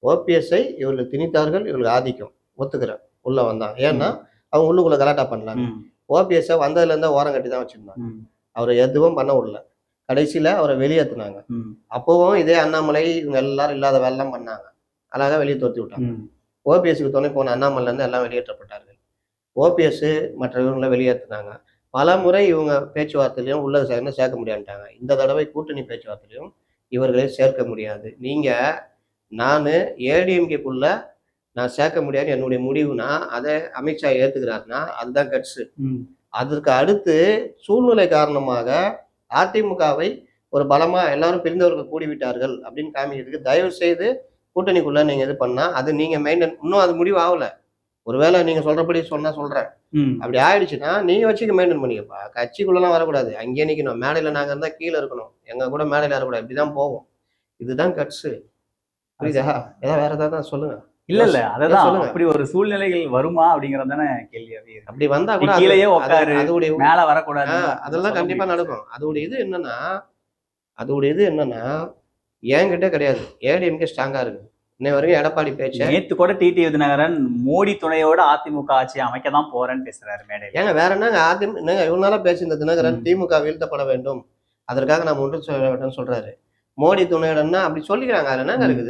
ஓபிஎஸ்ஐ இவர்கள் திணித்தார்கள், இவர்கள் ஆதிக்கம் ஒத்துக்கிறேன். உள்ள வந்தாங்க. ஏன்னா அவங்க உள்ளுக்குள்ள கலாட்டா பண்ணலாங்க. ஓபிஎஸ்ஐ வந்ததுல இருந்தா ஓரம் கட்டி தான் வச்சிருந்தாங்க. அவரை எதுவும் பண்ண விடல. கடைசியில அவரை வெளியேற்றினாங்க. அப்பவும் இதே அண்ணாமலை இவங்க எல்லாரும் இல்லாத வேலைலாம் பண்ணாங்க. அழகா வெளியே துரத்தி விட்டாங்க. ஓபிஎஸ்க்கு துணை போன அண்ணாமலைல இருந்து எல்லாம் வெளியேற்றப்பட்டார்கள். ஓபிஎஸ் மற்ற இவங்களை வெளியேற்றினாங்க. பல முறை இவங்க பேச்சுவார்த்தையிலையும் உள்ள சேர்க்க முடியாதுட்டாங்க. இந்த தடவை கூட்டணி பேச்சுவார்த்தையிலையும் இவர்களை சேர்க்க முடியாது. நீங்க நான் ஏடிஎம்கேக்குள்ள நான் சேர்க்க முடியாது என்னுடைய முடிவுனா அதை அமித்ஷா ஏத்துக்கிறாருன்னா அதுதான் கட்ஸு. அதற்கு அடுத்து சூழ்நிலை காரணமாக அதிமுகவை ஒரு பலமா எல்லாரும் பிரிந்தவர்கள் கூடிவிட்டார்கள் அப்படின்னு காமிக்கிறதுக்கு தயவு செய்து கூட்டணிக்குள்ள நீங்க இது பண்ணா அது நீங்க மெயின்டைன் இன்னும் அது முடிவு ஆகல. ஒருவேளை நீங்க சொல்றபடி சொல்றேன். அப்படி ஆயிடுச்சுன்னா நீங்க வச்சுக்க மெயின்டைன் பண்ணிக்கப்பா. கட்சிக்குள்ளலாம் வரக்கூடாது. அங்கேயே நிக்கணும். மேடையில நாங்க இருந்தா கீழே இருக்கணும். எங்க கூட மேடையில வரக்கூடாது. இப்படிதான் போகும். இதுதான் கட்ஸு. புரியுதா? ஏதாவது வேற ஏதாவது சொல்லுங்க. இல்ல அதான் அப்படி ஒரு சூழ்நிலைகள் வருமா அப்படிங்கறதானே கேள்வி. அப்படி வந்தா கூட கீழேயே உட்காரு, மேல வரக்கூடாது, அதெல்லாம் கண்டிப்பா நடக்கும். அதோட இது என்னன்னா என்கிட்ட கிடையாது. ஏடிஎம்கே ஸ்ட்ராங்கா இருக்கு. இன்னை வரைக்கும் எடப்பாடி பேச்சு. நேத்து கூட டிடிவி தினகரன் மோடி துணையோட அதிமுக ஆட்சி அமைக்கதான் போறேன்னு பேசுறாரு மேடையில. ஏங்க வேற என்னங்க இவ்வளவு நாளா பேசியிருந்த தினகரன் திமுக வீழ்த்தப்பட வேண்டும், அதற்காக நான் ஒன்று சொல்ல வேண்டும் சொல்றாரு. மோடி துணையோடன்னா அப்படி சொல்லிக்கிறாங்க. அதுல என்னங்க இருக்குது?